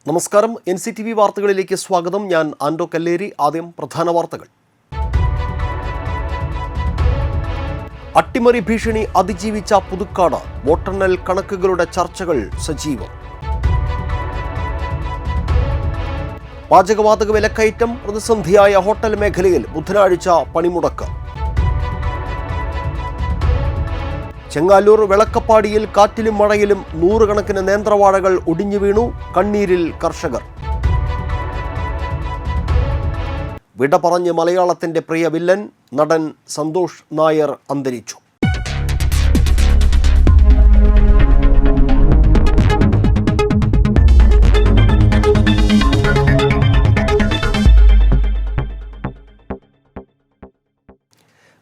നമസ്കാരം. NCTV വാർത്തകളിലേക്ക് സ്വാഗതം. ഞാൻ ആൻഡോ കല്ലേരി. ആദ്യം പ്രധാന വാർത്തകൾ. അട്ടിമറി ഭീഷണി അതിജീവിച്ച പുതുക്കാട്. വോട്ടെണ്ണൽ കണക്കുകളുടെ ചർച്ചകൾ സജീവം. പാചകവാതക വിലക്കയറ്റം പ്രതിസന്ധിയായ ഹോട്ടൽ മേഖലയിൽ ബുധനാഴ്ച പണിമുടക്ക്. ചെങ്ങാലൂർ വെളക്കപ്പാടിയിൽ കാറ്റിലും മഴയിലും നൂറുകണക്കിന് നേന്ത്രവാഴകൾ ഒടിഞ്ഞു വീണു. കണ്ണീരിൽ കർഷകർ. വിട പറഞ്ഞ് മലയാളത്തിന്റെ പ്രിയ വില്ലൻ നടൻ സന്തോഷ് നായർ അന്തരിച്ചു.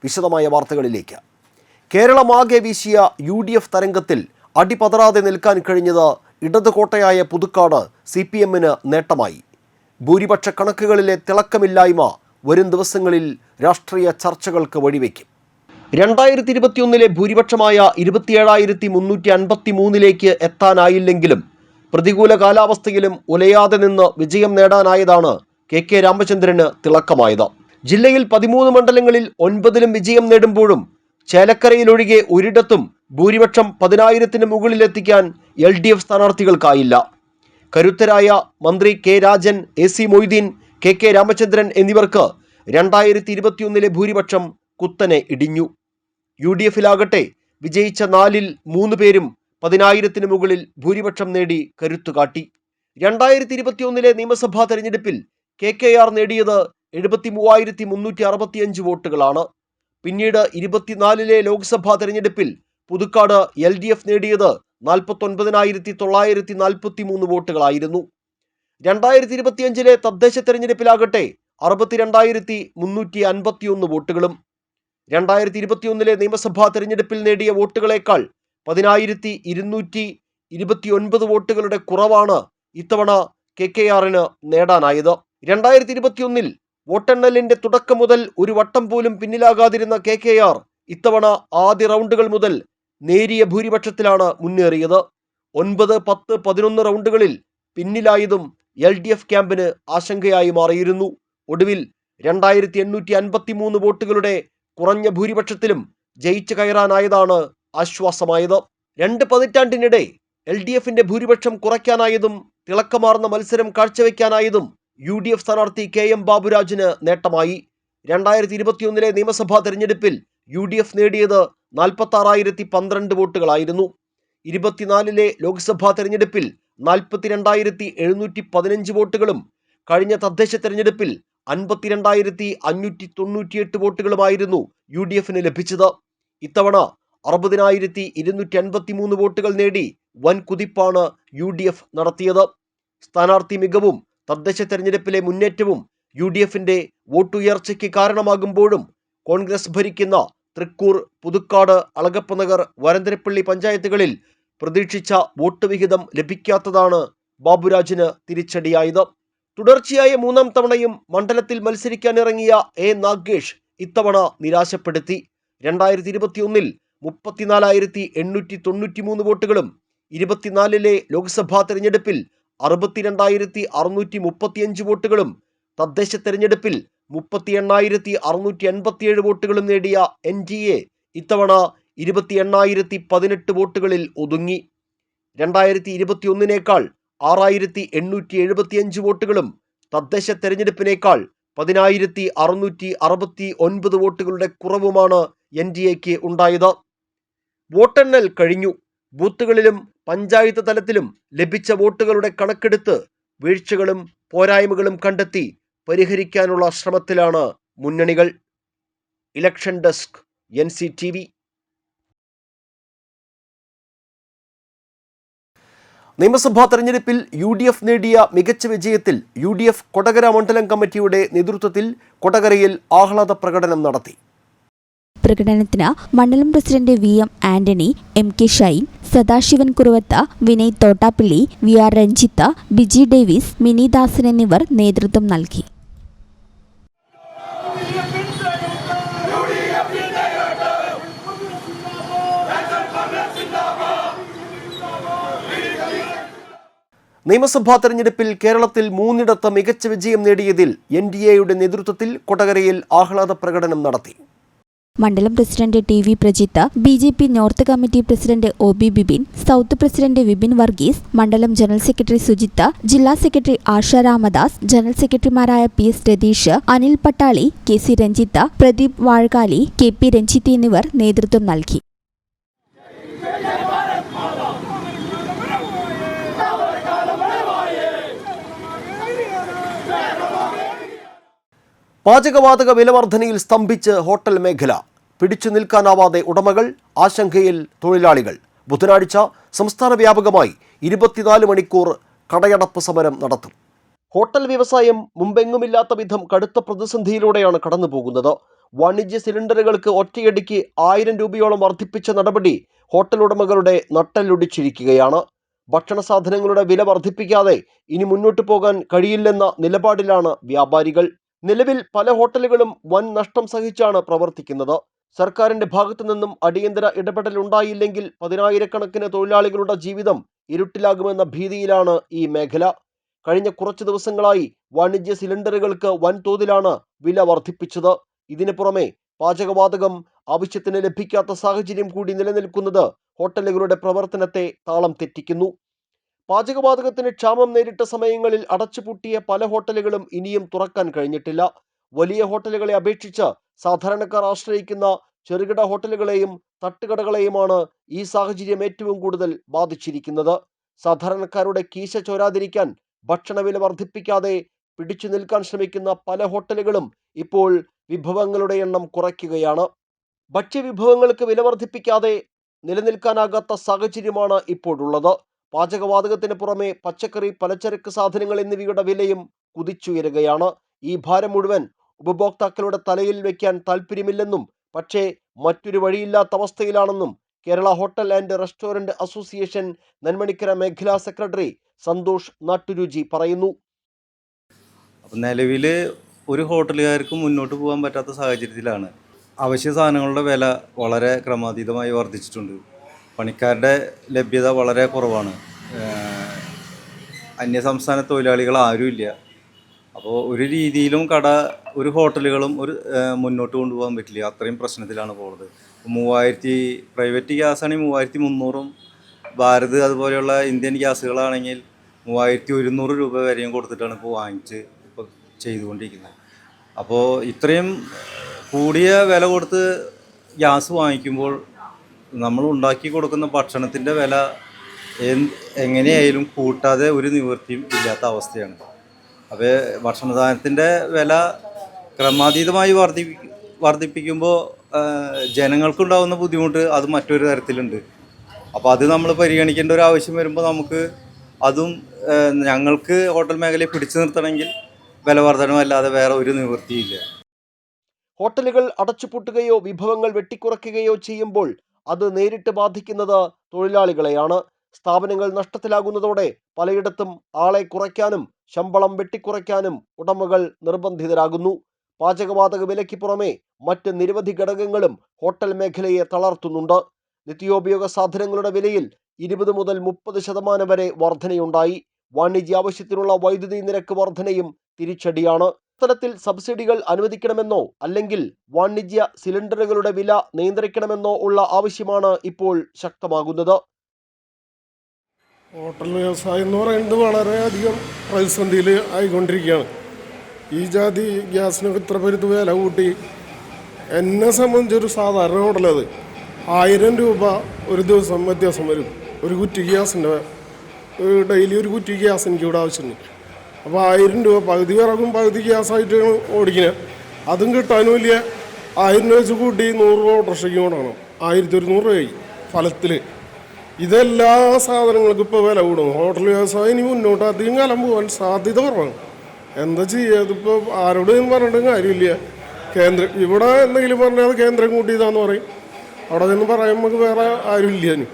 വിശദമായ വാർത്തകളിലേക്ക്. കേരളമാകെ വീശിയ UDF തരംഗത്തിൽ അടിപതറാതെ നിൽക്കാൻ കഴിഞ്ഞത് ഇടത് കോട്ടയായ പുതുക്കാട് CPM-ന് നേട്ടമായി. ഭൂരിപക്ഷ കണക്കുകളിലെ തിളക്കമില്ലായ്മ വരും ദിവസങ്ങളിൽ രാഷ്ട്രീയ ചർച്ചകൾക്ക് വഴിവെക്കും. 2021 ഭൂരിപക്ഷമായ 27,353 എത്താനായില്ലെങ്കിലും പ്രതികൂല കാലാവസ്ഥയിലും ഉലയാതെ നിന്ന് വിജയം നേടാനായതാണ് KK രാമചന്ദ്രന് തിളക്കമായത്. ജില്ലയിൽ 13 മണ്ഡലങ്ങളിൽ 9-ലും വിജയം നേടുമ്പോഴും ചേലക്കരയിലൊഴികെ ഒരിടത്തും ഭൂരിപക്ഷം 10,000-ന് മുകളിലെത്തിക്കാൻ LDF സ്ഥാനാർത്ഥികൾക്കായില്ല. കരുത്തരായ മന്ത്രി K Rajan, AC Moideen, KK Ramachandran എന്നിവർക്ക് 2021 ഭൂരിപക്ഷം കുത്തനെ ഇടിഞ്ഞു. UDF-ലാകട്ടെ വിജയിച്ച 4-ൽ 3 പേരും 10,000-ന് മുകളിൽ ഭൂരിപക്ഷം നേടി കരുത്തുകാട്ടി. 2021 നിയമസഭാ തെരഞ്ഞെടുപ്പിൽ KKR നേടിയത് 73,365 വോട്ടുകളാണ്. പിന്നീട് 24 ലോക്സഭാ തെരഞ്ഞെടുപ്പിൽ പുതുക്കാട് LDF നേടിയത് 49,943 വോട്ടുകളായിരുന്നു. 2025 തദ്ദേശ തെരഞ്ഞെടുപ്പിലാകട്ടെ 62,351 വോട്ടുകളും. 2021 നിയമസഭാ തെരഞ്ഞെടുപ്പിൽ നേടിയ വോട്ടുകളേക്കാൾ 10,229 വോട്ടുകളുടെ കുറവാണ് ഇത്തവണ KKR-ന് നേടാനായത്. 2021 വോട്ടെണ്ണലിന്റെ തുടക്കം മുതൽ ഒരു വട്ടം പോലും പിന്നിലാകാതിരുന്ന KKR ഇത്തവണ ആദ്യ റൗണ്ടുകൾ മുതൽ നേരിയ ഭൂരിപക്ഷത്തിലാണ് മുന്നേറിയത്. 9, 10, 11 റൗണ്ടുകളിൽ പിന്നിലായതും LDF ക്യാമ്പിന് ആശങ്കയായി മാറിയിരുന്നു. ഒടുവിൽ 2,853 വോട്ടുകളുടെ കുറഞ്ഞ ഭൂരിപക്ഷത്തിലും ജയിച്ചു കയറാനായതാണ് ആശ്വാസമായത്. 2 പതിറ്റാണ്ടിനിടെ LDF-ന്റെ ഭൂരിപക്ഷം കുറയ്ക്കാനായതും തിളക്കമാർന്ന മത്സരം കാഴ്ചവെക്കാനായതും UDF സ്ഥാനാർത്ഥി KM ബാബുരാജിന് നേട്ടമായി. 2021 നിയമസഭാ തെരഞ്ഞെടുപ്പിൽ UDF നേടിയത് 46,012 വോട്ടുകളായിരുന്നു. 24 ലോക്സഭാ തെരഞ്ഞെടുപ്പിൽ 42,715 വോട്ടുകളും കഴിഞ്ഞ തദ്ദേശ തെരഞ്ഞെടുപ്പിൽ 52,598 വോട്ടുകളുമായിരുന്നു UDF-ന് ലഭിച്ചത്. ഇത്തവണ 60,253 വോട്ടുകൾ നേടി വൻ കുതിപ്പാണ് UDF നടത്തിയത്. സ്ഥാനാർത്ഥി മികവും തദ്ദേശ തെരഞ്ഞെടുപ്പിലെ മുന്നേറ്റവും UDF-ന്റെ വോട്ടുയർച്ചയ്ക്ക് കാരണമാകുമ്പോഴും കോൺഗ്രസ് ഭരിക്കുന്ന തൃക്കൂർ, പുതുക്കാട്, അളഗപ്പനഗർ, വരന്തരപ്പള്ളി പഞ്ചായത്തുകളിൽ പ്രതീക്ഷിച്ച വോട്ട് വിഹിതം ലഭിക്കാത്തതാണ് ബാബുരാജിന് തിരിച്ചടിയായത്. തുടർച്ചയായ 3-ാം തവണയും മണ്ഡലത്തിൽ മത്സരിക്കാനിറങ്ങിയ A നാഗേഷ് ഇത്തവണ നിരാശപ്പെടുത്തി. 2021 34,893 വോട്ടുകളും 24 ലോക്സഭാ തെരഞ്ഞെടുപ്പിൽ 62,635 വോട്ടുകളും തദ്ദേശ തെരഞ്ഞെടുപ്പിൽ 38,687 വോട്ടുകളും നേടിയ NDA ഇത്തവണ 28,018 വോട്ടുകളിൽ ഒതുങ്ങി. 2021 6,875 വോട്ടുകളും തദ്ദേശ തെരഞ്ഞെടുപ്പിനേക്കാൾ 10,669 വോട്ടുകളുടെ കുറവുമാണ് NDAക്ക് ഉണ്ടായത്. വോട്ടെണ്ണൽ കഴിഞ്ഞു. ബൂത്തുകളിലും പഞ്ചായത്ത് തലത്തിലും ലഭിച്ച വോട്ടുകളുടെ കണക്കെടുത്ത് വീഴ്ചകളും പോരായ്മകളും കണ്ടെത്തി പരിഹരിക്കാനുള്ള ശ്രമത്തിലാണ് മുന്നണികൾ. Election desk, NCTV. നിയമസഭാ തെരഞ്ഞെടുപ്പിൽ UDF നേടിയ മികച്ച വിജയത്തിൽ UDF കൊടകര മണ്ഡലം കമ്മിറ്റിയുടെ നേതൃത്വത്തിൽ കൊടകരയിൽ ആഹ്ലാദ പ്രകടനം നടത്തി. പ്രകടനത്തിന് മണ്ഡലം president VM Antony, MK Shine, Sadasivan Kuruvatha, Vinay Thottappilly, VR Ranjith, Biji Davis, Mini Dasan എന്നിവർ നേതൃത്വം നൽകി. നിയമസഭാ തെരഞ്ഞെടുപ്പിൽ കേരളത്തിൽ 3 മികച്ച വിജയം നേടിയതിൽ NDAയുടെ നേതൃത്വത്തിൽ കൊടകരയിൽ ആഹ്ലാദ പ്രകടനം നടത്തി. മണ്ഡലം president T V Prajith, BJP north committee president OB Bibin, south president Vipin Varghese, മണ്ഡലം ജനറൽ സെക്രട്ടറി സുജിത്ത്, ജില്ലാ സെക്രട്ടറി ആശ രാമദാസ്, ജനറൽ സെക്രട്ടറിമാരായ PS Ratheesh, Anil Pattali, KC Ranjith, Pradeep Vazhakali, KP Ranjith എന്നിവർ നേതൃത്വം നൽകി. പാചകവാതക വിലവർധനയിൽ സ്തംഭിച്ച് ഹോട്ടൽ മേഖല. പിടിച്ചു നിൽക്കാനാവാതെ ഉടമകൾ, ആശങ്കയിൽ തൊഴിലാളികൾ. ബുധനാഴ്ച സംസ്ഥാന വ്യാപകമായി 24 മണിക്കൂർ കടയടപ്പ് സമരം നടത്തും. ഹോട്ടൽ വ്യവസായം മുമ്പെങ്ങുമില്ലാത്ത വിധം കടുത്ത പ്രതിസന്ധിയിലൂടെയാണ് കടന്നുപോകുന്നത്. വാണിജ്യ സിലിണ്ടറുകൾക്ക് ഒറ്റയടിക്ക് 1000 രൂപയോളം വർദ്ധിപ്പിച്ച നടപടി ഹോട്ടൽ ഉടമകളുടെ നട്ടെല്ലൊടിച്ചിരിക്കുകയാണ്. ഭക്ഷണ സാധനങ്ങളുടെ വില വർദ്ധിപ്പിക്കാതെ ഇനി മുന്നോട്ടു പോകാൻ കഴിയില്ലെന്ന നിലപാടിലാണ് വ്യാപാരികൾ. നിലവിൽ പല ഹോട്ടലുകളും വൻ നഷ്ടം സഹിച്ചാണ് പ്രവർത്തിക്കുന്നത്. സർക്കാരിന്റെ ഭാഗത്തു നിന്നും അടിയന്തര ഇടപെടൽ ഉണ്ടായില്ലെങ്കിൽ 10,000-കണക്കിന് തൊഴിലാളികളുടെ ജീവിതം ഇരുട്ടിലാകുമെന്ന ഭീതിയിലാണ് ഈ മേഖല. കഴിഞ്ഞ കുറച്ചു ദിവസങ്ങളായി വാണിജ്യ സിലിണ്ടറുകൾക്ക് വൻതോതിലാണ് വില വർദ്ധിപ്പിച്ചത്. ഇതിനു പുറമെ പാചകവാതകം ആവശ്യത്തിന് ലഭിക്കാത്ത സാഹചര്യം കൂടി നിലനിൽക്കുന്നത് ഹോട്ടലുകളുടെ പ്രവർത്തനത്തെ താളം തെറ്റിക്കുന്നു. പാചകവാതകത്തിന് ക്ഷാമം നേരിട്ട സമയങ്ങളിൽ അടച്ചുപൂട്ടിയ പല ഹോട്ടലുകളും ഇനിയും തുറക്കാൻ കഴിഞ്ഞിട്ടില്ല. വലിയ ഹോട്ടലുകളെ അപേക്ഷിച്ച് സാധാരണക്കാർ ആശ്രയിക്കുന്ന ചെറുകിട ഹോട്ടലുകളെയും തട്ടുകടകളെയുമാണ് ഈ സാഹചര്യം ഏറ്റവും കൂടുതൽ ബാധിച്ചിരിക്കുന്നത്. സാധാരണക്കാരുടെ കീശ ചോരാതിരിക്കാൻ ഭക്ഷണവില വർദ്ധിപ്പിക്കാതെ പിടിച്ചു നിൽക്കാൻ ശ്രമിക്കുന്ന പല ഹോട്ടലുകളും ഇപ്പോൾ വിഭവങ്ങളുടെ എണ്ണം കുറയ്ക്കുകയാണ്. ഭക്ഷ്യവിഭവങ്ങൾക്ക് വില വർദ്ധിപ്പിക്കാതെ നിലനിൽക്കാനാകാത്ത സാഹചര്യമാണ് ഇപ്പോഴുള്ളത്. പാചകവാതകത്തിന് പുറമെ പച്ചക്കറി, പലചരക്ക് സാധനങ്ങൾ എന്നിവയുടെ വിലയും കുതിച്ചുയരുകയാണ്. ഈ ഭാരം മുഴുവൻ ഉപഭോക്താക്കളുടെ തലയിൽ വയ്ക്കാൻ താല്പര്യമില്ലെന്നും പക്ഷേ മറ്റൊരു വഴിയില്ലാത്ത അവസ്ഥയിലാണെന്നും Kerala hotel and restaurant association Nenmanikkara മേഖലാ സെക്രട്ടറി സന്തോഷ് നാട്ടുരുചി പറയുന്നു. നിലവിൽ ഒരു ഹോട്ടലുകാർക്കും മുന്നോട്ട് പോകാൻ പറ്റാത്ത സാഹചര്യത്തിലാണ്. അവശ്യ സാധനങ്ങളുടെ വില വളരെ ക്രമാതീതമായി വർദ്ധിച്ചിട്ടുണ്ട്. പണിക്കാരുടെ ലഭ്യത വളരെ കുറവാണ്. അന്യസംസ്ഥാന തൊഴിലാളികൾ ആരുമില്ല. അപ്പോൾ ഒരു രീതിയിലും ഒരു ഹോട്ടലുകളും മുന്നോട്ട് കൊണ്ടുപോകാൻ പറ്റില്ല. അത്രയും പ്രശ്നത്തിലാണ് പോകുന്നത്. 3000 പ്രൈവറ്റ് ഗ്യാസാണെങ്കിൽ 3300, ഭാരത് അതുപോലെയുള്ള ഇന്ത്യൻ ഗ്യാസുകളാണെങ്കിൽ 3100 രൂപ വരെയും കൊടുത്തിട്ടാണ് ഇപ്പോൾ ചെയ്തുകൊണ്ടിരിക്കുന്നത്. അപ്പോൾ ഇത്രയും കൂടിയ വില കൊടുത്ത് ഗ്യാസ് വാങ്ങിക്കുമ്പോൾ നമ്മൾ ഉണ്ടാക്കി കൊടുക്കുന്ന ഭക്ഷണത്തിൻ്റെ വില എങ്ങനെയായാലും കൂട്ടാതെ ഒരു നിവൃത്തിയും ഇല്ലാത്ത അവസ്ഥയാണ്. അപ്പോൾ ഭക്ഷണ സാധനത്തിൻ്റെ വില ക്രമാതീതമായി വർദ്ധിപ്പിക്കുമ്പോൾ ജനങ്ങൾക്കുണ്ടാകുന്ന ബുദ്ധിമുട്ട് അത് മറ്റൊരു തരത്തിലുണ്ട്. അപ്പോൾ അത് നമ്മൾ പരിഗണിക്കേണ്ട ഒരു ആവശ്യം വരുമ്പോൾ നമുക്ക് അതും ഞങ്ങൾക്ക് ഹോട്ടൽ മേഖലയെ പിടിച്ചു നിർത്തണമെങ്കിൽ വില വർധനമല്ലാതെ വേറെ ഒരു നിവൃത്തിയില്ല. ഹോട്ടലുകൾ അടച്ചുപൂട്ടുകയോ വിഭവങ്ങൾ വെട്ടിക്കുറയ്ക്കുകയോ ചെയ്യുമ്പോൾ അത് നേരിട്ട് ബാധിക്കുന്നത് തൊഴിലാളികളെയാണ്. സ്ഥാപനങ്ങൾ നഷ്ടത്തിലാകുന്നതോടെ പലയിടത്തും ആളെ കുറയ്ക്കാനും ശമ്പളം വെട്ടിക്കുറയ്ക്കാനും ഉടമകൾ നിർബന്ധിതരാകുന്നു. പാചകവാതക വിലയ്ക്ക് പുറമെ മറ്റ് നിരവധി ഘടകങ്ങളും ഹോട്ടൽ മേഖലയെ തളർത്തുന്നുണ്ട്. നിത്യോപയോഗ സാധനങ്ങളുടെ വിലയിൽ 20 മുതൽ 30% വരെ വർധനയുണ്ടായി. വാണിജ്യ ആവശ്യത്തിനുള്ള വൈദ്യുതി നിരക്ക് വർധനയും തിരിച്ചടിയാണ്. തലത്തിൽ സബ്സിഡികൾ അനുവദിക്കണമെന്നോ അല്ലെങ്കിൽ വാണിജ്യ സിലിണ്ടറുകളുടെ വില നിയന്ത്രിക്കണമെന്നോ ഉള്ള ആവശ്യമാണ് ഇപ്പോൾ ശക്തമാകുന്നത്. ഹോട്ടൽ വ്യവസായം എന്ന് പറയുന്നത് വളരെയധികം പ്രതിസന്ധിയിൽ ആയിക്കൊണ്ടിരിക്കുകയാണ്. ഈ ജാതി ഗ്യാസിനൊക്കെ ഇത്ര പേരുത്ത് വില കൂട്ടി. എന്നെ സംബന്ധിച്ചൊരു സാധാരണ ഹോട്ടലത് 1000 രൂപ ഒരു ദിവസം വ്യത്യാസം വരും. ഒരു കുറ്റി ഗ്യാസിൻ്റെ ഡെയിലി ഒരു കുറ്റി ഗ്യാസ് എനിക്കിവിടെ ആവശ്യമുണ്ട്. അപ്പോൾ 1000 രൂപ പകുതി വിറകും പകുതി ഗ്യാസായിട്ടാണ് ഓടിക്കുന്നത്. അതും കിട്ടാനും വലിയ 1000 രൂപ വെച്ച് കൂട്ടി 100 ഓട്ടോറിക്ഷയ്ക്ക് കൊണ്ടാണ് 1100 രൂപയായി ഫലത്തിൽ. ഇതെല്ലാ സാധനങ്ങൾക്കും ഇപ്പോൾ വില കൂടും. ഹോട്ടൽ വ്യവസായം ഇനി മുന്നോട്ട് അധികം കാലം പോകാൻ സാധ്യത കുറവാണ്. എന്താ ചെയ്യുക? ഇതിപ്പോൾ ആരോടും പറഞ്ഞിട്ടും കാര്യമില്ല. ഇവിടെ എന്തെങ്കിലും പറഞ്ഞാൽ കേന്ദ്രം കൂട്ടിയതാന്ന് പറയും. അവിടെ നിന്ന് പറയാൻ നമുക്ക് വേറെ ആരും ഇല്ല. ഇനി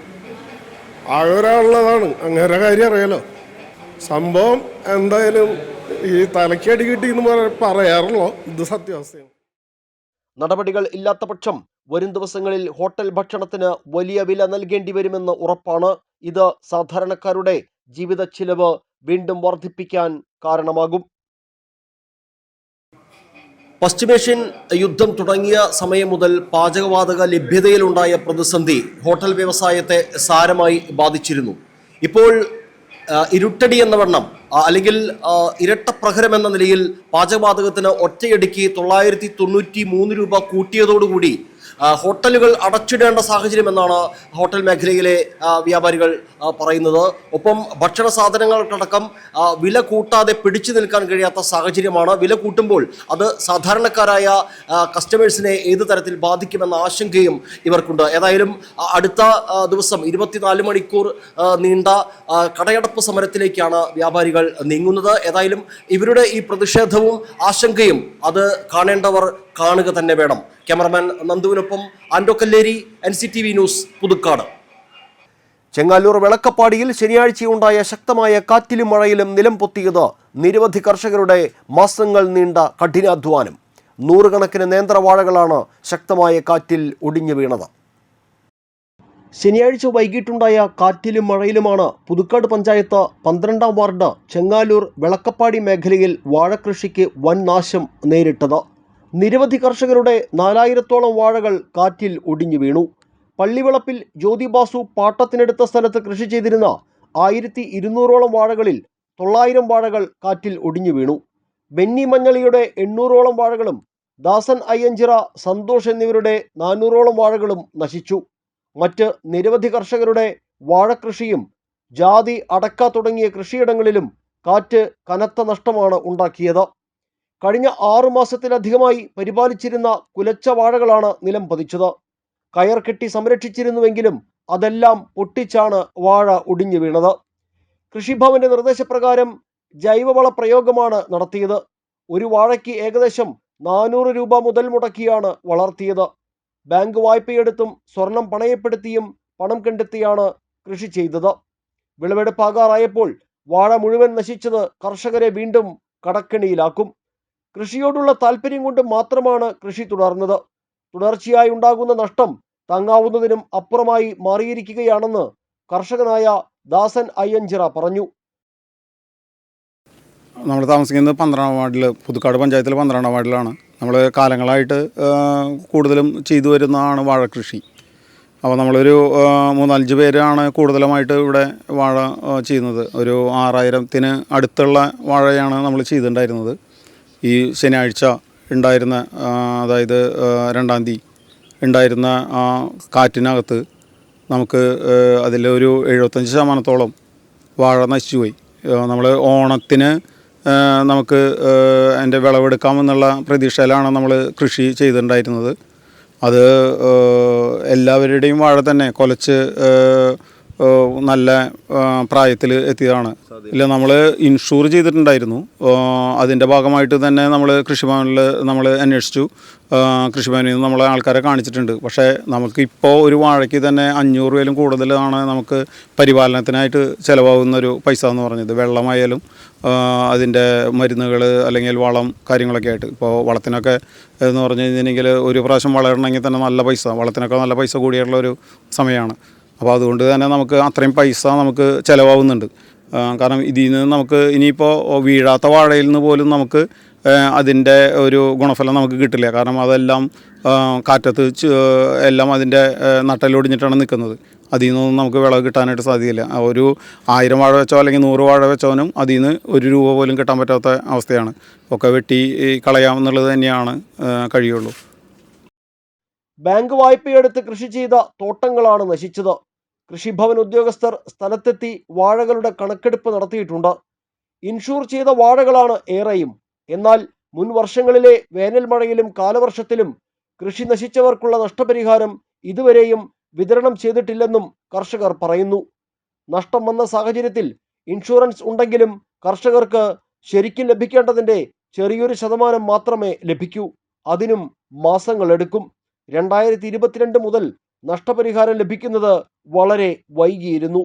ആകെ ഒരാളുള്ളതാണ്. അങ്ങനെ കാര്യം അറിയാലോ. സംഭവം എന്തായാലും ഈ തലക്കടി കിട്ടി എന്ന് പറയാറുള്ളൂ. ഇത് സത്യാവസ്ഥയാണ്. നടപടികൾ ഇല്ലാത്ത പക്ഷം വരും ദിവസങ്ങളിൽ ഹോട്ടൽ ഭക്ഷണത്തിന് വലിയ വില നൽകേണ്ടി വരുമെന്ന് ഉറപ്പാണ്. ഇത് സാധാരണക്കാരുടെ ജീവിത ചിലവ് വീണ്ടും വർദ്ധിപ്പിക്കാൻ കാരണമാകും. പശ്ചിമേഷ്യൻ യുദ്ധം തുടങ്ങിയ സമയം മുതൽ പാചകവാതക ലഭ്യതയിലുണ്ടായ പ്രതിസന്ധി ഹോട്ടൽ വ്യവസായത്തെ സാരമായി ബാധിച്ചിരുന്നു. ഇപ്പോൾ ഇരുട്ടടി എന്ന വണ്ണം അല്ലെങ്കിൽ ഇരട്ടപ്രഹരം എന്ന നിലയിൽ പാചകവാതകത്തിന് ഒറ്റയടിക്ക് 993 രൂപ കൂട്ടിയതോടുകൂടി ഹോട്ടലുകൾ അടച്ചിടേണ്ട സാഹചര്യം എന്നാണ് ഹോട്ടൽ മേഖലയിലെ വ്യാപാരികൾ പറയുന്നത്. ഒപ്പം ഭക്ഷണ സാധനങ്ങൾക്കടക്കം വില കൂട്ടാതെ പിടിച്ചു നിൽക്കാൻ കഴിയാത്ത സാഹചര്യമാണ്. വില കൂട്ടുമ്പോൾ അത് സാധാരണക്കാരായ കസ്റ്റമേഴ്സിനെ ഏത് തരത്തിൽ ബാധിക്കുമെന്ന ആശങ്കയും ഇവർക്കുണ്ട്. ഏതായാലും അടുത്ത ദിവസം 24 മണിക്കൂർ നീണ്ട കടയടപ്പ് സമരത്തിലേക്കാണ് വ്യാപാരികൾ നീങ്ങുന്നത്. ഏതായാലും ഇവരുടെ ഈ പ്രതിഷേധവും ആശങ്കയും അത് കാണേണ്ടവർ കാണുക തന്നെ വേണം. ക്യാമറമാൻ നന്ദുവിനൊപ്പം ആൻഡോ കല്ലേരി, NCTV ന്യൂസ്, പുതുക്കാട്. ചെങ്ങാലൂർ വെളക്കപ്പാടിയിൽ ശനിയാഴ്ചയുണ്ടായ ശക്തമായ കാറ്റിലും മഴയിലും നിലം പൊത്തിയത് നിരവധി കർഷകരുടെ മാസങ്ങൾ നീണ്ട കഠിനാധ്വാനം. 100 കണക്കിന് നേന്ത്രവാഴകളാണ് ശക്തമായ കാറ്റിൽ ഒടിഞ്ഞു വീണത്. ശനിയാഴ്ച വൈകിട്ടുണ്ടായ കാറ്റിലും മഴയിലുമാണ് പുതുക്കാട് പഞ്ചായത്ത് 12-ാം വാർഡ് ചെങ്ങാലൂർ വെളക്കപ്പാടി മേഖലയിൽ വാഴകൃഷിക്ക് വൻ നാശം നേരിട്ടത്. നിരവധി കർഷകരുടെ 4000-ത്തോളം വാഴകൾ കാറ്റിൽ ഒടിഞ്ഞു വീണു. പള്ളിവിളപ്പിൽ ജ്യോതിബാസു പാട്ടത്തിനെടുത്ത സ്ഥലത്ത് കൃഷി ചെയ്തിരുന്ന 1200-ഓളം വാഴകളിൽ 900 വാഴകൾ കാറ്റിൽ ഒടിഞ്ഞു വീണു. ബെന്നി മഞ്ഞളിയുടെ 800-ഓളം വാഴകളും ദാസൻ അയ്യഞ്ചിറ, സന്തോഷ് എന്നിവരുടെ 400-ഓളം വാഴകളും നശിച്ചു. മറ്റ് നിരവധി കർഷകരുടെ വാഴകൃഷിയും ജാതി, അടക്ക തുടങ്ങിയ കൃഷിയിടങ്ങളിലും കാറ്റ് കനത്ത നഷ്ടമാണ് ഉണ്ടാക്കിയത്. കഴിഞ്ഞ 6 മാസത്തിലധികമായി പരിപാലിച്ചിരുന്ന കുലച്ച വാഴകളാണ് നിലം പതിച്ചത്. കയർ കെട്ടി സംരക്ഷിച്ചിരുന്നുവെങ്കിലും അതെല്ലാം പൊട്ടിച്ചാണ് വാഴ ഒടിഞ്ഞു വീണത്. കൃഷിഭവന്റെ നിർദ്ദേശപ്രകാരം ജൈവവള പ്രയോഗമാണ് നടത്തിയത്. ഒരു വാഴയ്ക്ക് ഏകദേശം 400 രൂപ മുതൽ മുടക്കിയാണ് വളർത്തിയത്. ബാങ്ക് വായ്പയെടുത്തും സ്വർണം പണയപ്പെടുത്തിയും പണം കണ്ടെത്തിയാണ് കൃഷി ചെയ്തത്. വിളവെടുപ്പാകാറായപ്പോൾ വാഴ മുഴുവൻ നശിച്ചത് കർഷകരെ വീണ്ടും കടക്കെണിയിലാക്കും. കൃഷിയോടുള്ള താല്പര്യം കൊണ്ട് മാത്രമാണ് കൃഷി തുടർന്നത്. തുടർച്ചയായി ഉണ്ടാകുന്ന നഷ്ടം താങ്ങാവുന്നതിനും അപ്പുറമായി മാറിയിരിക്കുകയാണെന്ന് കർഷകനായ ദാസൻ അയ്യഞ്ചിറ പറഞ്ഞു. നമ്മൾ താമസിക്കുന്നത് 12-ാം വാർഡിൽ, പുതുക്കാട് പഞ്ചായത്തിൽ 12-ാം വാർഡിലാണ്. നമ്മൾ കാലങ്ങളായിട്ട് കൂടുതലും ചെയ്തു വരുന്നതാണ് വാഴക്കൃഷി. അപ്പോൾ നമ്മളൊരു 3-5 പേരാണ് കൂടുതലുമായിട്ട് ഇവിടെ വാഴ ചെയ്യുന്നത്. ഒരു 6000-ത്തിന് അടുത്തുള്ള വാഴയാണ് നമ്മൾ ചെയ്തിട്ടുണ്ടായിരുന്നത്. ഈ ശനിയാഴ്ച ഉണ്ടായിരുന്ന, അതായത് 2-ാം തീയതി ഉണ്ടായിരുന്ന കാറ്റിനകത്ത് നമുക്ക് അതിലൊരു 75% വാഴ നശിച്ചുപോയി. നമ്മൾ ഓണത്തിന് നമുക്ക് അതിൻ്റെ വിളവെടുക്കാമെന്നുള്ള പ്രതീക്ഷയിലാണ് നമ്മൾ കൃഷി ചെയ്തിട്ടുണ്ടായിരുന്നത്. അത് എല്ലാവരുടെയും വാഴ തന്നെ കുലച്ച് നല്ല പ്രായത്തിൽ എത്തിയതാണ്. ഇല്ല, നമ്മൾ ഇൻഷൂർ ചെയ്തിട്ടുണ്ടായിരുന്നു. അതിൻ്റെ ഭാഗമായിട്ട് തന്നെ നമ്മൾ കൃഷിഭവനിൽ നമ്മൾ അന്വേഷിച്ചു. കൃഷിഭവനിൽ നിന്ന് നമ്മളെ ആൾക്കാരെ കാണിച്ചിട്ടുണ്ട്. പക്ഷേ നമുക്കിപ്പോൾ ഒരു വാഴയ്ക്ക് തന്നെ 500 രൂപയിലും കൂടുതലാണ് നമുക്ക് പരിപാലനത്തിനായിട്ട് ചിലവാകുന്നൊരു പൈസ എന്ന് പറഞ്ഞത്. വെള്ളമായാലും അതിൻ്റെ മരുന്നുകൾ അല്ലെങ്കിൽ വളം കാര്യങ്ങളൊക്കെ ആയിട്ട്. ഇപ്പോൾ വളത്തിനൊക്കെ എന്ന് പറഞ്ഞു കഴിഞ്ഞിട്ടുണ്ടെങ്കിൽ ഒരു പ്രാവശ്യം വളരണമെങ്കിൽ തന്നെ നല്ല പൈസ, വളത്തിനൊക്കെ നല്ല പൈസ കൂടിയുള്ള ഒരു സമയമാണ്. അപ്പോൾ അതുകൊണ്ട് തന്നെ നമുക്ക് അത്രയും പൈസ നമുക്ക് ചിലവാകുന്നുണ്ട്. കാരണം ഇതിൽ നിന്ന് നമുക്ക് ഇനിയിപ്പോൾ വീഴാത്ത വാഴയിൽ നിന്ന് പോലും നമുക്ക് അതിൻ്റെ ഒരു ഗുണഫലം നമുക്ക് കിട്ടില്ല. കാരണം അതെല്ലാം കാറ്റത്ത് എല്ലാം അതിൻ്റെ നട്ടലൊടിഞ്ഞിട്ടാണ് നിൽക്കുന്നത്. അതിൽ നിന്നൊന്നും നമുക്ക് വിളവ് കിട്ടാനായിട്ട് സാധ്യതയില്ല. ഒരു 1000 വാഴ വെച്ചോ അല്ലെങ്കിൽ 100 വാഴ വെച്ചോനും അതിൽ നിന്ന് 1 രൂപ പോലും കിട്ടാൻ പറ്റാത്ത അവസ്ഥയാണ്. ഒക്കെ വെട്ടി കളയാമെന്നുള്ളത് തന്നെയാണ് കഴിയുള്ളൂ. ബാങ്ക് വായ്പയെടുത്ത് കൃഷി ചെയ്ത തോട്ടങ്ങളാണ് നശിച്ചത്. കൃഷിഭവൻ ഉദ്യോഗസ്ഥർ സ്ഥലത്തെത്തി വാഴകളുടെ കണക്കെടുപ്പ് നടത്തിയിട്ടുണ്ട്. ഇൻഷൂർ ചെയ്ത വാഴകളാണ് ഏറെയും. എന്നാൽ മുൻ വർഷങ്ങളിലെ വേനൽ മഴയിലും കാലവർഷത്തിലും കൃഷി നശിച്ചവർക്കുള്ള നഷ്ടപരിഹാരം ഇതുവരെയും വിതരണം ചെയ്തിട്ടില്ലെന്നും കർഷകർ പറയുന്നു. നഷ്ടം വന്ന സാഹചര്യത്തിൽ ഇൻഷുറൻസ് ഉണ്ടെങ്കിലും കർഷകർക്ക് ശരിക്കും ലഭിക്കേണ്ടതിൻ്റെ ചെറിയൊരു ശതമാനം മാത്രമേ ലഭിക്കൂ. അതിനും മാസങ്ങളെടുക്കും. 2022 മുതൽ നഷ്ടപരിഹാരം ലഭിക്കുന്നത് വളരെ വൈകിയിരുന്നു.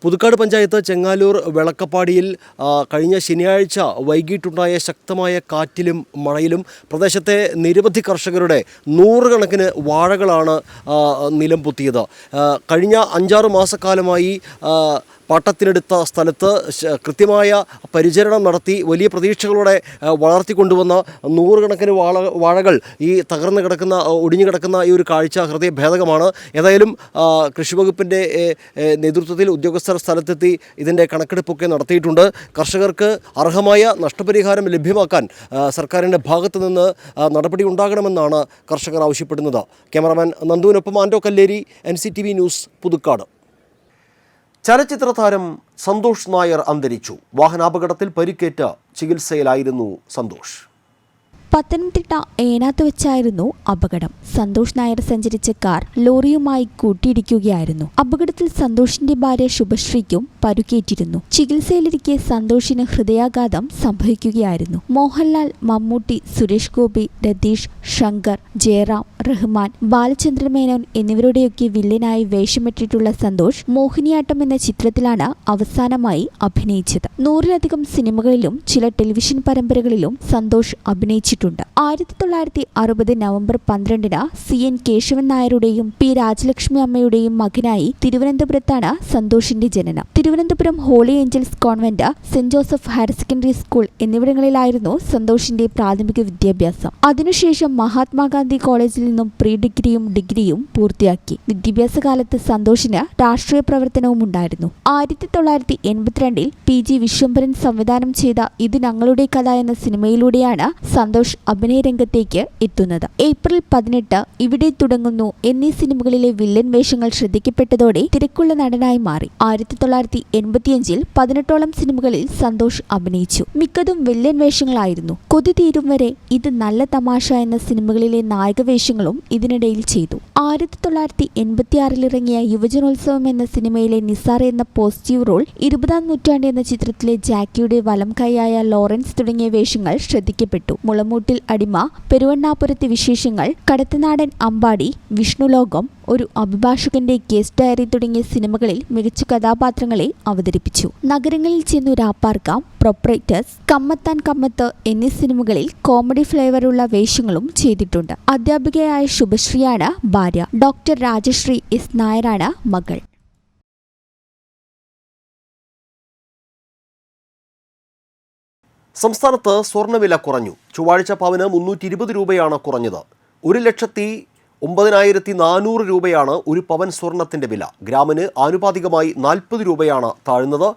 പുതുക്കാട് പഞ്ചായത്ത് ചെങ്ങാലൂർ വെളക്കപ്പാടിയിൽ കഴിഞ്ഞ ശനിയാഴ്ച വൈകിട്ടുണ്ടായ ശക്തമായ കാറ്റിലും മഴയിലും പ്രദേശത്തെ നിരവധി കർഷകരുടെ 100 കണക്കിന് വാഴകളാണ് നിലം പൊത്തിയത്. കഴിഞ്ഞ 5-6 മാസക്കാലമായി പാട്ടത്തിനെടുത്ത സ്ഥലത്ത് കൃത്യമായ പരിചരണം നടത്തി വലിയ പ്രതീക്ഷകളോടെ വളർത്തിക്കൊണ്ടുവന്ന നൂറുകണക്കിന് വാഴകൾ ഈ തകർന്നു കിടക്കുന്ന ഒടിഞ്ഞു കിടക്കുന്ന ഈ ഒരു കാഴ്ച ഹൃദയഭേദകമാണ്. ഏതായാലും കൃഷിവകുപ്പിൻ്റെ നേതൃത്വത്തിൽ ഉദ്യോഗസ്ഥർ സ്ഥലത്തെത്തി ഇതിൻ്റെ കണക്കെടുപ്പൊക്കെ നടത്തിയിട്ടുണ്ട്. കർഷകർക്ക് അർഹമായ നഷ്ടപരിഹാരം ലഭ്യമാക്കാൻ സർക്കാരിൻ്റെ ഭാഗത്തു നിന്ന് നടപടി ഉണ്ടാകണമെന്നാണ് കർഷകർ ആവശ്യപ്പെടുന്നത്. ക്യാമറാമാൻ നന്ദുവിനൊപ്പം ആൻഡോ കല്ലേരി, NCTV ന്യൂസ്, പുതുക്കാട്. ചലച്ചിത്ര താരം സന്തോഷ് നായർ അന്തരിച്ചു. വാഹനാപകടത്തിൽ പരിക്കേറ്റ ചികിത്സയിലായിരുന്നു സന്തോഷ്. പത്തനംതിട്ട ഏനാത്ത് വെച്ചായിരുന്നു അപകടം. സന്തോഷ് നായർ സഞ്ചരിച്ച കാർ ലോറിയുമായി കൂട്ടിയിടിക്കുകയായിരുന്നു. അപകടത്തിൽ സന്തോഷിന്റെ ഭാര്യ ശുഭശ്രീക്കും പരുക്കേറ്റിരുന്നു. ചികിത്സയിലിരിക്കെ സന്തോഷിന് ഹൃദയാഘാതം സംഭവിക്കുകയായിരുന്നു. മോഹൻലാൽ, മമ്മൂട്ടി, സുരേഷ് ഗോപി, രതീഷ്, ശങ്കർ, ജയറാം, റഹ്മാൻ, ബാലചന്ദ്രൻ മേനോൻ എന്നിവരുടെയൊക്കെ വില്ലനായി വേഷമിട്ടിട്ടുള്ള സന്തോഷ് മോഹിനിയാട്ടം എന്ന ചിത്രത്തിലാണ് അവസാനമായി അഭിനയിച്ചത്. 100-ലധികം സിനിമകളിലും ചില ടെലിവിഷൻ പരമ്പരകളിലും സന്തോഷ് അഭിനയിച്ചിട്ടുണ്ട്. 1960 നവംബർ 12-ന് CN കേശവൻ നായരുടെയും P രാജലക്ഷ്മി അമ്മയുടെയും മകനായി തിരുവനന്തപുരത്താണ് സന്തോഷിന്റെ ജനനം. Thiruvananthapuram Holy Angels Convent, Saint Joseph Higher Secondary School എന്നിവിടങ്ങളിലായിരുന്നു സന്തോഷിന്റെ പ്രാഥമിക വിദ്യാഭ്യാസം. അതിനുശേഷം മഹാത്മാഗാന്ധി കോളേജിൽ നിന്നും പ്രീ ഡിഗ്രിയും ഡിഗ്രിയും പൂർത്തിയാക്കി. വിദ്യാഭ്യാസകാലത്ത് സന്തോഷിന് രാഷ്ട്രീയ പ്രവർത്തനവും ഉണ്ടായിരുന്നു. 1982-ൽ PG വിശ്വംഭരൻ സംവിധാനം ചെയ്ത ഇത് ഞങ്ങളുടെ കഥ എന്ന സിനിമയിലൂടെയാണ് സന്തോഷ് അഭിനയരംഗത്തേക്ക് എത്തുന്നത്. ഏപ്രിൽ 18 ഇവിടെ തുടങ്ങുന്നു എന്നീ സിനിമകളിലെ വില്ലൻ വേഷങ്ങൾ ശ്രദ്ധിക്കപ്പെട്ടതോടെ തിരക്കുള്ള നടനായി മാറി. 1985-ൽ 18ഓളം സിനിമകളിൽ സന്തോഷ് അഭിനയിച്ചു. മിക്കതും വില്ലൻ വേഷങ്ങളായിരുന്നു. കൊതി തീരും വരെ, ഇത് നല്ല തമാശ എന്ന സിനിമകളിലെ നായകവേഷങ്ങളും ഇതിനിടയിൽ ചെയ്തു. 1986-ൽ ഇറങ്ങിയ യുവജനോത്സവം എന്ന സിനിമയിലെ നിസാർ എന്ന പോസിറ്റീവ് റോൾ, 20-ാം നൂറ്റാണ്ട് എന്ന ചിത്രത്തിലെ ജാക്കിയുടെ വലം കൈയായ ലോറൻസ് തുടങ്ങിയ വേഷങ്ങൾ ശ്രദ്ധിക്കപ്പെട്ടു. മുളമൂട്ടിൽ അടിമ, പെരുവണ്ണാപുരത്തെ വിശേഷങ്ങൾ, കടത്തനാടൻ അമ്പാടി, വിഷ്ണുലോകം, ഒരു അഭിഭാഷകന്റെ കേസ് ഡയറി തുടങ്ങിയ സിനിമകളിൽ മികച്ച കഥാപാത്രങ്ങളെ അവതരിപ്പിച്ചു. നഗരങ്ങളിൽ ചെന്നു രാപ്പാർക്കാം, പ്രൊപ്പറേറ്റേഴ്സ്, കമ്മത്താൻ കമ്മത്ത് എന്നീ സിനിമകളിൽ കോമഡി ഫ്ലേവറുള്ള വേഷങ്ങളും ചെയ്തിട്ടുണ്ട്. അധ്യാപികയായ ശുഭശ്രീയാണ് ഭാര്യ. Doctor Rajashree S. നായരാണ് മകൾ. സംസ്ഥാനത്ത് സ്വർണ്ണവില കുറഞ്ഞു. ചൊവ്വാഴ്ച പവന് 320 രൂപയാണ് കുറഞ്ഞത്. 1,09,400 രൂപയാണ് ഒരു പവൻ സ്വർണത്തിൻ്റെ വില. ഗ്രാമിന് ആനുപാതികമായി 40 രൂപയാണ് താഴ്ന്നത്.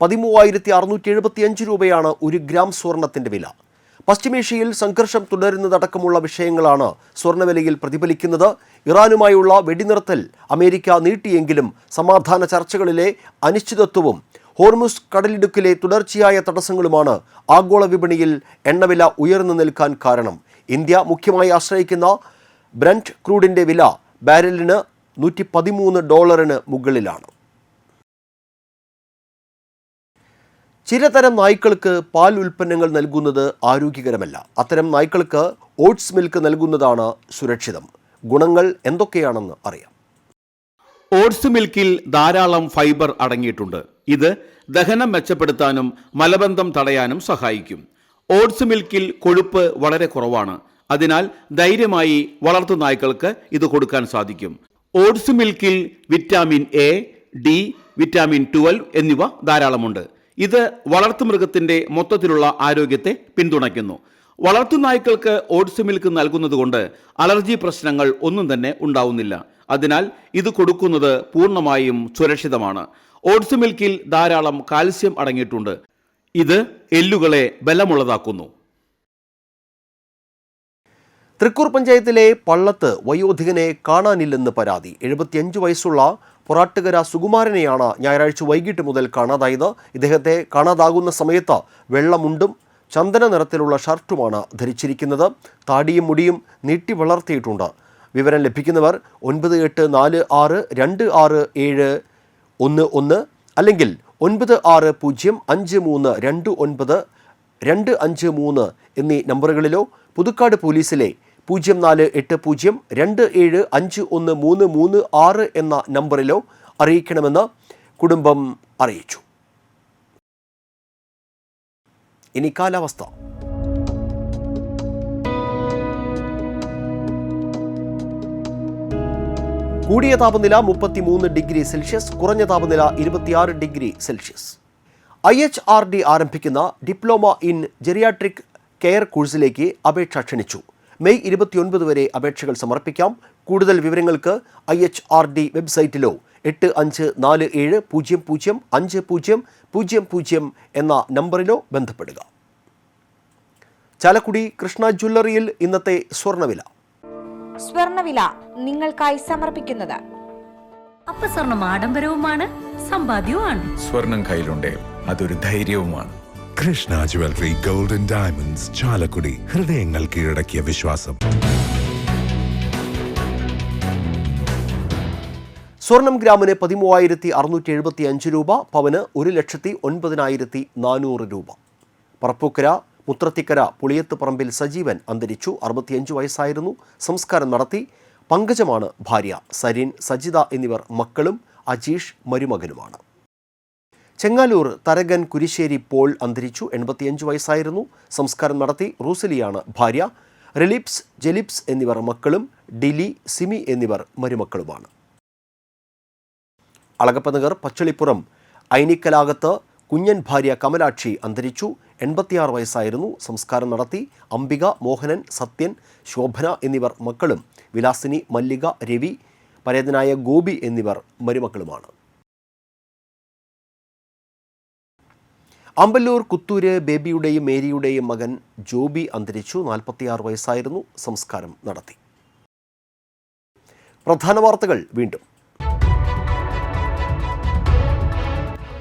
13,675 രൂപയാണ് ഒരു ഗ്രാം സ്വർണത്തിൻ്റെ വില. പശ്ചിമേഷ്യയിൽ സംഘർഷം തുടരുന്നതടക്കമുള്ള വിഷയങ്ങളാണ് സ്വർണ്ണവിലയിൽ പ്രതിഫലിക്കുന്നത്. ഇറാനുമായുള്ള വെടിനിർത്തൽ അമേരിക്ക നീട്ടിയെങ്കിലും സമാധാന ചർച്ചകളിലെ അനിശ്ചിതത്വവും ഹോർമുസ് കടലിടുക്കിലെ തുടർച്ചയായ തടസ്സങ്ങളുമാണ് ആഗോള വിപണിയിൽ എണ്ണവില ഉയർന്നു നിൽക്കാൻ കാരണം. ഇന്ത്യ മുഖ്യമായി ആശ്രയിക്കുന്ന ബ്രന്റ് ക്രൂഡിൻ്റെ വില ബാരലിന് $113 മുകളിലാണ്. ചിലതരം നായ്ക്കൾക്ക് പാൽ ഉൽപ്പന്നങ്ങൾ നൽകുന്നത് ആരോഗ്യകരമല്ല. അത്തരം നായ്ക്കൾക്ക് ഓട്സ് മിൽക്ക് നൽകുന്നതാണ് സുരക്ഷിതം. ഗുണങ്ങൾ എന്തൊക്കെയാണെന്ന് അറിയാം. ഓട്സ് മിൽക്കിൽ ധാരാളം ഫൈബർ അടങ്ങിയിട്ടുണ്ട്. ഇത് ദഹനം മെച്ചപ്പെടുത്താനും മലബന്ധം തടയാനും സഹായിക്കും. ഓട്സ് മിൽക്കിൽ കൊഴുപ്പ് വളരെ കുറവാണ്. അതിനാൽ ധൈര്യമായി വളർത്തു നായ്ക്കൾക്ക് ഇത് കൊടുക്കാൻ സാധിക്കും. ഓട്സ് മിൽക്കിൽ വിറ്റാമിൻ A, D, വിറ്റാമിൻ 12 എന്നിവ ധാരാളമുണ്ട്. ഇത് വളർത്തുമൃഗത്തിന്റെ മൊത്തത്തിലുള്ള ആരോഗ്യത്തെ പിന്തുണയ്ക്കുന്നു. വളർത്തുനായ്ക്കൾക്ക് ഓട്സ് മിൽക്ക് നൽകുന്നതുകൊണ്ട് അലർജി പ്രശ്നങ്ങൾ ഒന്നും തന്നെ ഉണ്ടാവുന്നില്ല. അതിനാൽ ഇത് കൊടുക്കുന്നത് പൂർണ്ണമായും സുരക്ഷിതമാണ്. ഓട്സ് മിൽക്കിൽ ധാരാളം കാൽസ്യം അടങ്ങിയിട്ടുണ്ട്. ഇത് എല്ലുകളെ ബലമുള്ളതാക്കുന്നു. തൃക്കൂർ പഞ്ചായത്തിലെ പള്ളത്ത് വയോധികനെ കാണാനില്ലെന്ന് പരാതി. 75 വയസ്സുള്ള പൊറാട്ടുകര സുകുമാരനെയാണ് ഞായറാഴ്ച വൈകിട്ട് മുതൽ കാണാതായത്. ഇദ്ദേഹത്തെ കാണാതാകുന്ന സമയത്ത് വെള്ളമുണ്ടും ചന്ദന നിറത്തിലുള്ള ഷർട്ടുമാണ് ധരിച്ചിരിക്കുന്നത്. താടിയും മുടിയും നീട്ടി വളർത്തിയിട്ടുണ്ട്. വിവരം ലഭിക്കുന്നവർ 9846267711 അല്ലെങ്കിൽ 9605329253 എന്നീ നമ്പറുകളിലോ പുതുക്കാട് പോലീസിലെ 048027513336 എന്ന നമ്പറിലോ അറിയിക്കണമെന്ന് കുടുംബം അറിയിച്ചു. ഇനി കാലാവസ്ഥ. കൂടിയ താപനില 33 ഡിഗ്രി സെൽഷ്യസ്, കുറഞ്ഞ താപനില 26 ഡിഗ്രി സെൽഷ്യസ്. IHRD ആരംഭിക്കുന്ന ഡിപ്ലോമ ഇൻ ജെറിയാട്രിക് കെയർ കോഴ്സിലേക്ക് അപേക്ഷ ക്ഷണിച്ചു. മെയ് 29 വരെ അപേക്ഷകൾ സമർപ്പിക്കാം. കൂടുതൽ വിവരങ്ങൾക്ക് IHRD വെബ്സൈറ്റിലോ 8547005000 എന്ന നമ്പറിലോ ബന്ധപ്പെടുക. ചാലക്കുടി കൃഷ്ണ ജ്വല്ലറിയിൽ ഇന്നത്തെ സ്വർണ്ണവില നിങ്ങൾക്കായി സമർപ്പിക്കുന്നത് അപ്പസ്വർണം ആഡംബരവുമാണ്, സമ്പാദ്യവുമാണ്. സ്വർണം കയ്യിലുണ്ടേ അതൊരു ധൈര്യവുമാണ്. Krishna jewellery golden diamonds, Chalakudy. ഹൃദയങ്ങൾ കീഴടക്കിയ വിശ്വാസം. സ്വർണം ഗ്രാമിന് 13,675 രൂപ, പവന് 1,09,400 രൂപ. പറപ്പൂക്കര മുത്രത്തിക്കര പുളിയത്ത് പറമ്പിൽ സജീവൻ അന്തരിച്ചു. 65 വയസ്സായിരുന്നു. സംസ്കാരം നടത്തി. പങ്കജമാണ് ഭാര്യ. സരീൻ, സജിത എന്നിവർ മക്കളും. അജീഷ് മരുമകനുമാണ്. ചെങ്ങാലൂർ തരകൻ കുരിശ്ശേരി പോൾ അന്തരിച്ചു. 85 വയസ്സായിരുന്നു. സംസ്കാരം നടത്തി. റൂസലിയാണ് ഭാര്യ. റിലിപ്സ്, ജെലിപ്സ് എന്നിവർ മക്കളും. ഡിലി, സിമി എന്നിവർ മരുമക്കളുമാണ്. അളഗപ്പനഗർ പച്ചളിപ്പുറം ഐനിക്കലാകത്ത് കുഞ്ഞൻ ഭാര്യ കമലാക്ഷി അന്തരിച്ചു. 86 വയസ്സായിരുന്നു. സംസ്കാരം നടത്തി. അംബിക, മോഹനൻ, സത്യൻ, ശോഭന എന്നിവർ മക്കളും. വിലാസിനി, മല്ലിക, രവി, പരേതനായ ഗോപി എന്നിവർ മരുമക്കളുമാണ്. അമ്പല്ലൂർ കുത്തൂര് ബേബിയുടെയും മേരിയുടെയും മകൻ ജോബി അന്തരിച്ചു. 46 വയസ്സായിരുന്നു. സംസ്കാരം നടത്തി. പ്രധാന വാർത്തകൾ വീണ്ടും.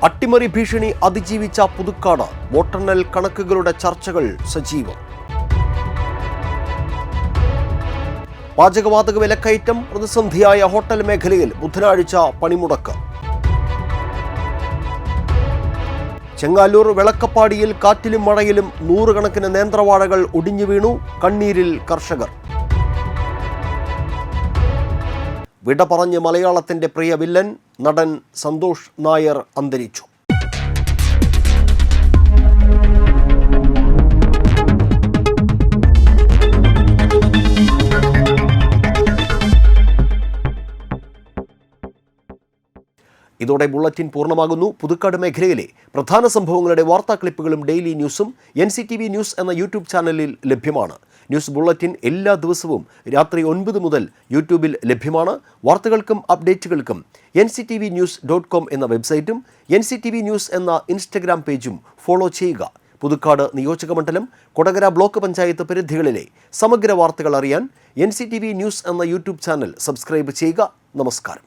അട്ടിമറി ഭീഷണി അതിജീവിച്ച പുതുക്കാട്. വോട്ടെണ്ണൽ കണക്കുകളുടെ ചർച്ചകൾ സജീവം. പാചകവാതക വിലക്കയറ്റം പ്രതിസന്ധിയായ ഹോട്ടൽ മേഖലയിൽ ബുധനാഴ്ച പണിമുടക്ക്. ചെങ്ങാലൂർ വെളക്കപ്പാടിയിൽ കാറ്റിലും മഴയിലും 100 കണക്കിന് നേന്ത്രവാഴകൾ ഒടിഞ്ഞു വീണു. കണ്ണീരിൽ കർഷകർ. വിട പറഞ്ഞ് മലയാളത്തിന്റെ പ്രിയ വില്ലൻ നടൻ സന്തോഷ് നായർ അന്തരിച്ചു. ഇതോടെ ബുള്ളറ്റിൻ പൂർണ്ണമാകുന്നു. പുതുക്കാട് മേഖലയിലെ പ്രധാന സംഭവങ്ങളുടെ വാർത്താ ക്ലിപ്പുകളും ഡെയിലി ന്യൂസും NCTV ന്യൂസ് എന്ന യൂട്യൂബ് ചാനലിൽ ലഭ്യമാണ്. ന്യൂസ് ബുള്ളറ്റിൻ എല്ലാ ദിവസവും രാത്രി 9 മുതൽ യൂട്യൂബിൽ ലഭ്യമാണ്. വാർത്തകൾക്കും അപ്ഡേറ്റുകൾക്കും nctvnews.com എന്ന വെബ്സൈറ്റും NCTV ന്യൂസ് എന്ന ഇൻസ്റ്റഗ്രാം പേജും ഫോളോ ചെയ്യുക. പുതുക്കാട് നിയോജകമണ്ഡലം, കൊടകര ബ്ലോക്ക് പഞ്ചായത്ത് പരിധികളിലെ സമഗ്ര വാർത്തകൾ അറിയാൻ NCTV ന്യൂസ് എന്ന യൂട്യൂബ് ചാനൽ സബ്സ്ക്രൈബ് ചെയ്യുക. നമസ്കാരം.